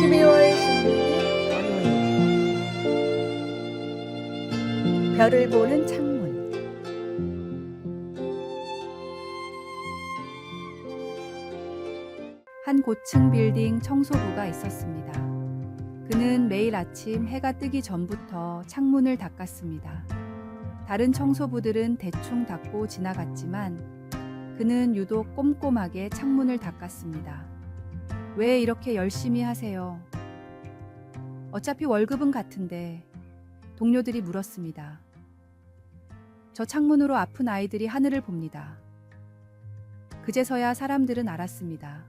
12월 16일 월요일. 별을 보는 창문. 한 고층 빌딩 청소부가 있었습니다. 그는 매일 아침 해가 뜨기 전부터 창문을 닦았습니다. 다른 청소부들은 대충 닦고 지나갔지만 그는 유독 꼼꼼하게 창문을 닦았습니다. 왜 이렇게 열심히 하세요? 어차피 월급은 같은데, 동료들이 물었습니다. 저 창문으로 아픈 아이들이 하늘을 봅니다. 그제서야 사람들은 알았습니다.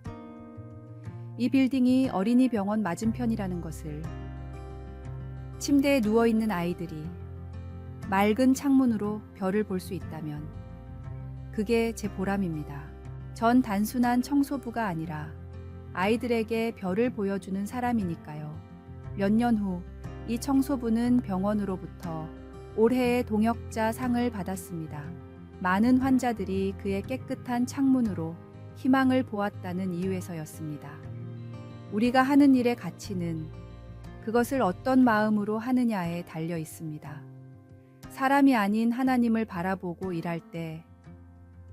이 빌딩이 어린이 병원 맞은편이라는 것을. 침대에 누워있는 아이들이 맑은 창문으로 별을 볼 수 있다면 그게 제 보람입니다. 전 단순한 청소부가 아니라 아이들에게 별을 보여주는 사람이니까요. 몇 년 후 이 청소부는 병원으로부터 올해의 동역자 상을 받았습니다. 많은 환자들이 그의 깨끗한 창문으로 희망을 보았다는 이유에서였습니다. 우리가 하는 일의 가치는 그것을 어떤 마음으로 하느냐에 달려 있습니다. 사람이 아닌 하나님을 바라보고 일할 때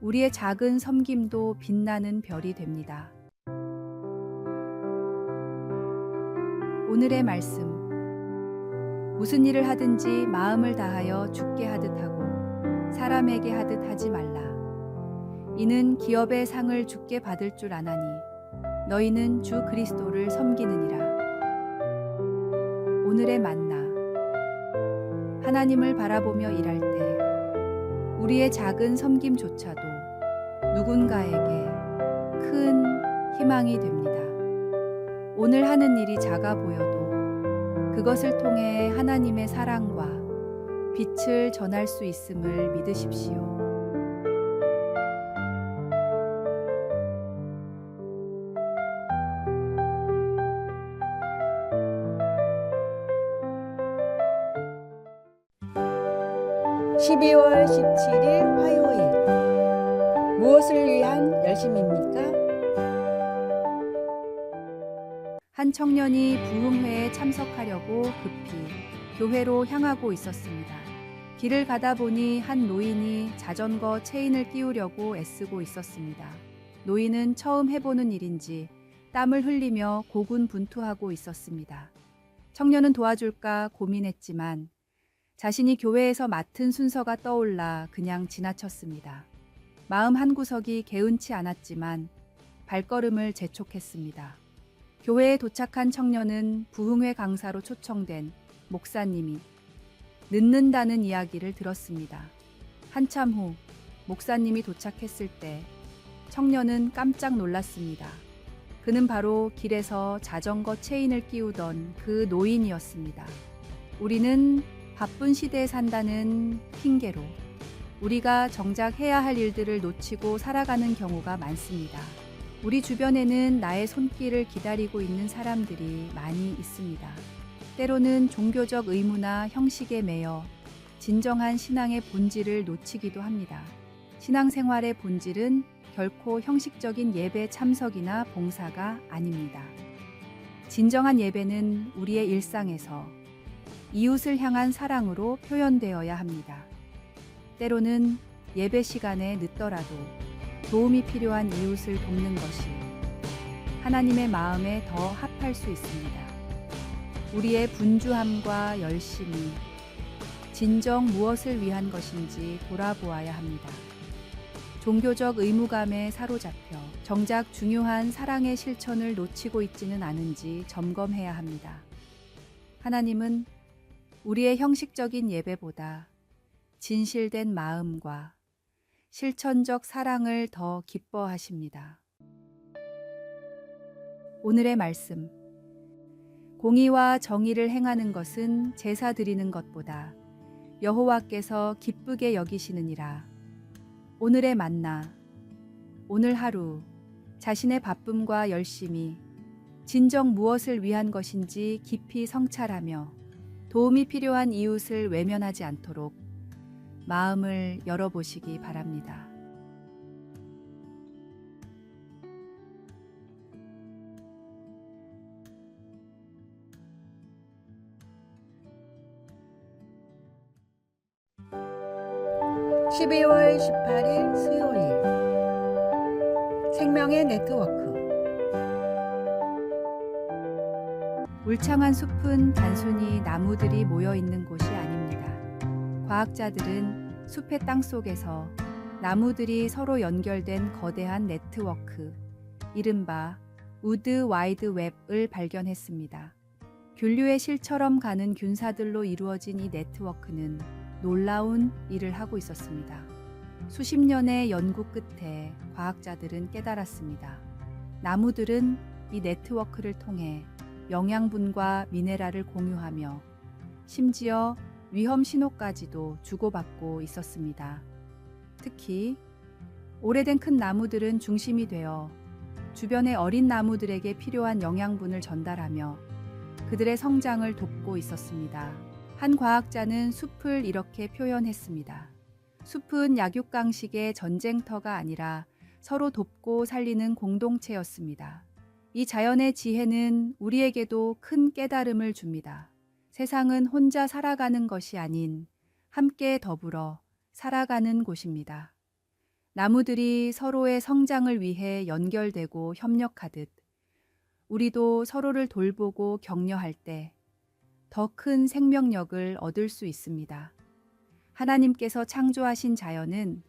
우리의 작은 섬김도 빛나는 별이 됩니다. 오늘의 말씀. 무슨 일을 하든지 마음을 다하여 주께 하듯 하고 사람에게 하듯 하지 말라. 이는 기업의 상을 주께 받을 줄 아나니 너희는 주 그리스도를 섬기느니라. 오늘의 만나. 하나님을 바라보며 일할 때 우리의 작은 섬김조차도 누군가에게 큰 희망이 됩니다. 오늘 하는 일이 작아 보여도 그것을 통해 하나님의 사랑과 빛을 전할 수 있음을 믿으십시오. (12월 17일) 화요일. 무엇을 위한 열심입니까? 한 청년이 부흥회에 참석하려고 급히 교회로 향하고 있었습니다. 길을 가다 보니 한 노인이 자전거 체인을 끼우려고 애쓰고 있었습니다. 노인은 처음 해보는 일인지 땀을 흘리며 고군분투하고 있었습니다. 청년은 도와줄까 고민했지만 자신이 교회에서 맡은 순서가 떠올라 그냥 지나쳤습니다. 마음 한구석이 개운치 않았지만 발걸음을 재촉했습니다. 교회에 도착한 청년은 부흥회 강사로 초청된 목사님이 늦는다는 이야기를 들었습니다. 한참 후 목사님이 도착했을 때 청년은 깜짝 놀랐습니다. 그는 바로 길에서 자전거 체인을 끼우던 그 노인이었습니다. 우리는 바쁜 시대에 산다는 핑계로 우리가 정작 해야 할 일들을 놓치고 살아가는 경우가 많습니다. 우리 주변에는 나의 손길을 기다리고 있는 사람들이 많이 있습니다. 때로는 종교적 의무나 형식에 매여 진정한 신앙의 본질을 놓치기도 합니다. 신앙생활의 본질은 결코 형식적인 예배 참석이나 봉사가 아닙니다. 진정한 예배는 우리의 일상에서 이웃을 향한 사랑으로 표현되어야 합니다. 때로는 예배 시간에 늦더라도 도움이 필요한 이웃을 돕는 것이 하나님의 마음에 더 합할 수 있습니다. 우리의 분주함과 열심이 진정 무엇을 위한 것인지 돌아보아야 합니다. 종교적 의무감에 사로잡혀 정작 중요한 사랑의 실천을 놓치고 있지는 않은지 점검해야 합니다. 하나님은 우리의 형식적인 예배보다 진실된 마음과 실천적 사랑을 더 기뻐하십니다. 오늘의 말씀. 공의와 정의를 행하는 것은 제사 드리는 것보다 여호와께서 기쁘게 여기시느니라. 오늘의 만나. 오늘 하루 자신의 바쁨과 열심이 진정 무엇을 위한 것인지 깊이 성찰하며 도움이 필요한 이웃을 외면하지 않도록 마음을 열어보시기 바랍니다. (12월 18일) 수요일 생명의 네트워크. 울창한 숲은 단순히 나무들이 모여 있는 곳이 아닙니다. 과학자들은 숲의 땅 속에서 나무들이 서로 연결된 거대한 네트워크, 이른바 우드 와이드 웹을 발견했습니다. 균류의 실처럼 가는 균사들로 이루어진 이 네트워크는 놀라운 일을 하고 있었습니다. 수십 년의 연구 끝에 과학자들은 깨달았습니다. 나무들은 이 네트워크를 통해 영양분과 미네랄을 공유하며 심지어 위험 신호까지도 주고받고 있었습니다. 특히 오래된 큰 나무들은 중심이 되어 주변의 어린 나무들에게 필요한 영양분을 전달하며 그들의 성장을 돕고 있었습니다. 한 과학자는 숲을 이렇게 표현했습니다. 숲은 약육강식의 전쟁터가 아니라 서로 돕고 살리는 공동체였습니다. 이 자연의 지혜는 우리에게도 큰 깨달음을 줍니다. 세상은 혼자 살아가는 것이 아닌 함께 더불어 살아가는 곳입니다. 나무들이 서로의 성장을 위해 연결되고 협력하듯 우리도 서로를 돌보고 격려할 때 더 큰 생명력을 얻을 수 있습니다. 하나님께서 창조하신 자연은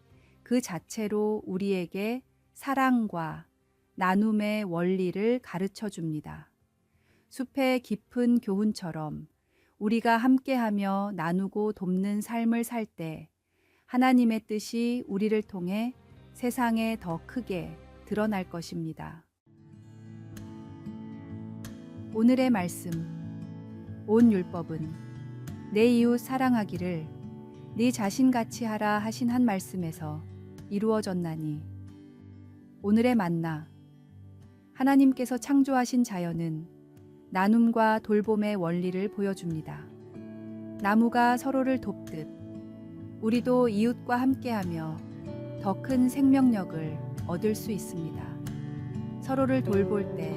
그 자체로 우리에게 사랑과 나눔의 원리를 가르쳐 줍니다. 숲의 깊은 교훈처럼 우리가 함께하며 나누고 돕는 삶을 살 때 하나님의 뜻이 우리를 통해 세상에 더 크게 드러날 것입니다. 오늘의 말씀. 온 율법은 내 이웃 사랑하기를 네 자신같이 하라 하신 한 말씀에서 이루어졌나니. 오늘의 만나. 하나님께서 창조하신 자연은 나눔과 돌봄의 원리를 보여줍니다. 나무가 서로를 돕듯 우리도 이웃과 함께하며 더 큰 생명력을 얻을 수 있습니다. 서로를 돌볼 때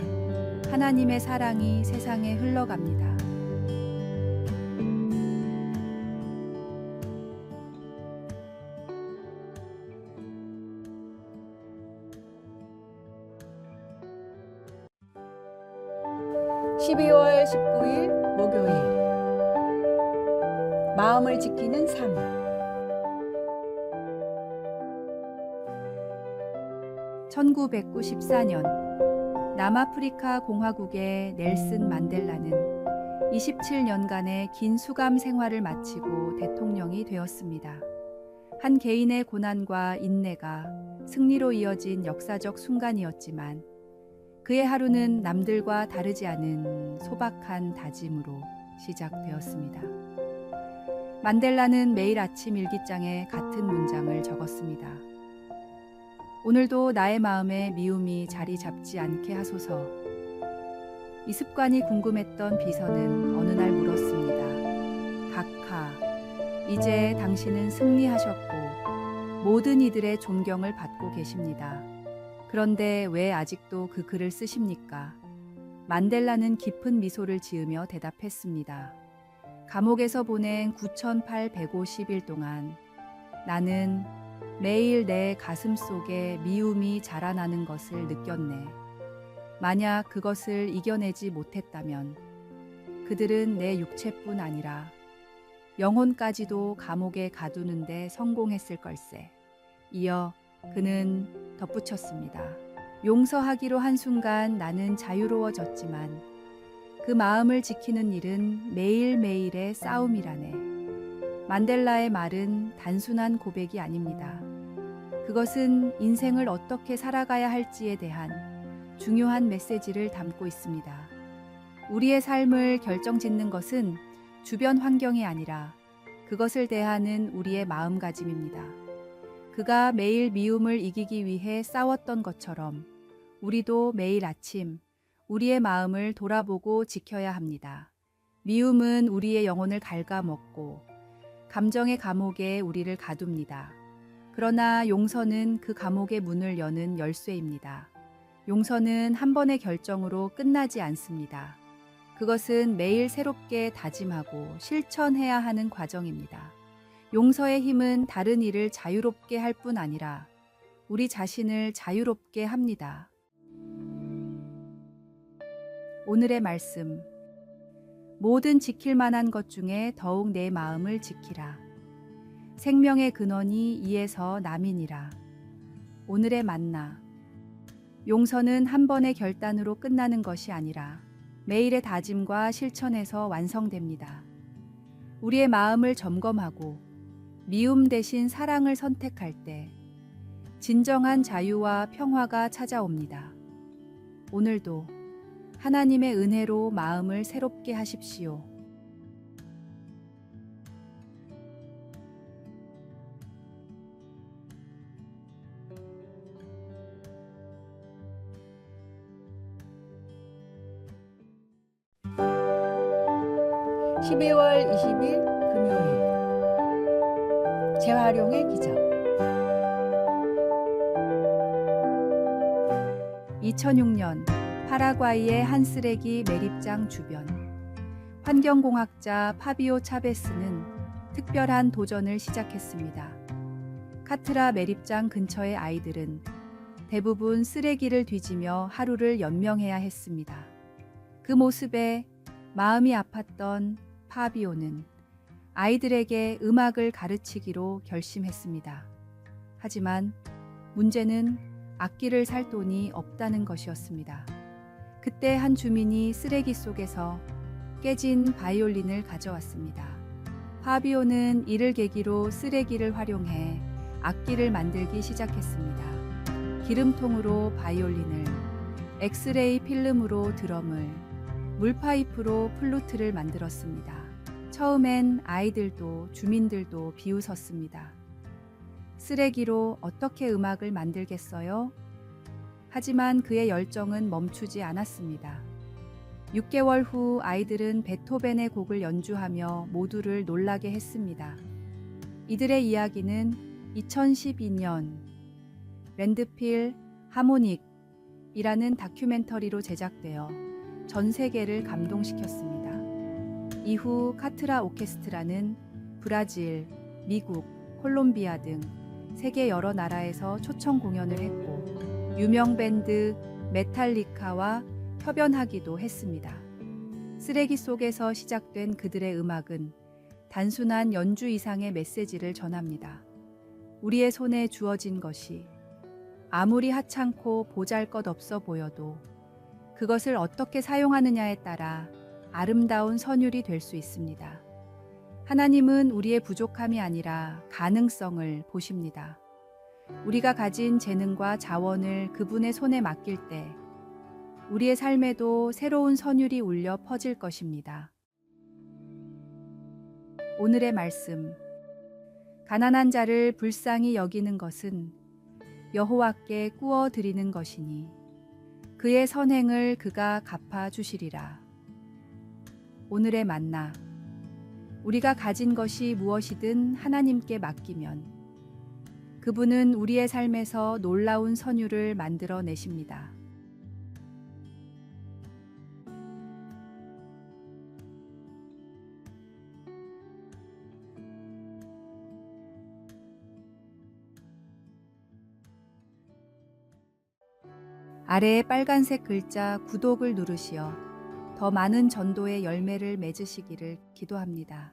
하나님의 사랑이 세상에 흘러갑니다. (12월 19일) 목요일 마음을 지키는 삶. (1994년) 남아프리카 공화국의 넬슨 만델라는 27년간의 긴 수감 생활을 마치고 대통령이 되었습니다. 한 개인의 고난과 인내가 승리로 이어진 역사적 순간이었지만 그의 하루는 남들과 다르지 않은 소박한 다짐으로 시작되었습니다. 만델라는 매일 아침 일기장에 같은 문장을 적었습니다. 오늘도 나의 마음에 미움이 자리 잡지 않게 하소서. 이 습관이 궁금했던 비서는 어느 날 물었습니다. 각하, 이제 당신은 승리하셨고 모든 이들의 존경을 받고 계십니다. 그런데 왜 아직도 그 글을 쓰십니까? 만델라는 깊은 미소를 지으며 대답했습니다. 감옥에서 보낸 9,850일 동안 나는 매일 내 가슴 속에 미움이 자라나는 것을 느꼈네. 만약 그것을 이겨내지 못했다면 그들은 내 육체뿐 아니라 영혼까지도 감옥에 가두는데 성공했을 걸세. 이어 그는 덧붙였습니다. 용서하기로 한순간 나는 자유로워졌지만 그 마음을 지키는 일은 매일매일의 싸움이라네. 만델라의 말은 단순한 고백이 아닙니다. 그것은 인생을 어떻게 살아가야 할지에 대한 중요한 메시지를 담고 있습니다. 우리의 삶을 결정짓는 것은 주변 환경이 아니라 그것을 대하는 우리의 마음가짐입니다. 그가 매일 미움을 이기기 위해 싸웠던 것처럼 우리도 매일 아침 우리의 마음을 돌아보고 지켜야 합니다. 미움은 우리의 영혼을 갉아먹고 감정의 감옥에 우리를 가둡니다. 그러나 용서는 그 감옥의 문을 여는 열쇠입니다. 용서는 한 번의 결정으로 끝나지 않습니다. 그것은 매일 새롭게 다짐하고 실천해야 하는 과정입니다. 용서의 힘은 다른 이를 자유롭게 할 뿐 아니라 우리 자신을 자유롭게 합니다. 오늘의 말씀. 모든 지킬 만한 것 중에 더욱 내 마음을 지키라. 생명의 근원이 이에서 남이니라. 오늘의 만나. 용서는 한 번의 결단으로 끝나는 것이 아니라 매일의 다짐과 실천에서 완성됩니다. 우리의 마음을 점검하고 미움 대신 사랑을 선택할 때 진정한 자유와 평화가 찾아옵니다. 오늘도 하나님의 은혜로 마음을 새롭게 하십시오. (12월 20일) 금요일 재활용의 기적. 2006년 파라과이의 한 쓰레기 매립장 주변, 환경공학자 파비오 차베스는 특별한 도전을 시작했습니다. 카트라 매립장 근처의 아이들은 대부분 쓰레기를 뒤지며 하루를 연명해야 했습니다. 그 모습에 마음이 아팠던 파비오는 아이들에게 음악을 가르치기로 결심했습니다. 하지만 문제는 악기를 살 돈이 없다는 것이었습니다. 그때 한 주민이 쓰레기 속에서 깨진 바이올린을 가져왔습니다. 파비오는 이를 계기로 쓰레기를 활용해 악기를 만들기 시작했습니다. 기름통으로 바이올린을, 엑스레이 필름으로 드럼을, 물파이프로 플루트를 만들었습니다. 처음엔 아이들도 주민들도 비웃었습니다. 쓰레기로 어떻게 음악을 만들겠어요? 하지만 그의 열정은 멈추지 않았습니다. 6개월 후 아이들은 베토벤의 곡을 연주하며 모두를 놀라게 했습니다. 이들의 이야기는 2012년 랜드필 하모닉이라는 다큐멘터리로 제작되어 전 세계를 감동시켰습니다. 이후 카트라 오케스트라는 브라질, 미국, 콜롬비아 등 세계 여러 나라에서 초청 공연을 했고 유명 밴드 메탈리카와 협연하기도 했습니다. 쓰레기 속에서 시작된 그들의 음악은 단순한 연주 이상의 메시지를 전합니다. 우리의 손에 주어진 것이 아무리 하찮고 보잘것없어 보여도 그것을 어떻게 사용하느냐에 따라 아름다운 선율이 될 수 있습니다. 하나님은 우리의 부족함이 아니라 가능성을 보십니다. 우리가 가진 재능과 자원을 그분의 손에 맡길 때 우리의 삶에도 새로운 선율이 울려 퍼질 것입니다. 오늘의 말씀. 가난한 자를 불쌍히 여기는 것은 여호와께 꾸어 드리는 것이니 그의 선행을 그가 갚아 주시리라. 오늘의 만나. 우리가 가진 것이 무엇이든 하나님께 맡기면 그분은 우리의 삶에서 놀라운 선율을 만들어 내십니다. 아래에 빨간색 글자 구독을 누르시어 더 많은 전도의 열매를 맺으시기를 기도합니다.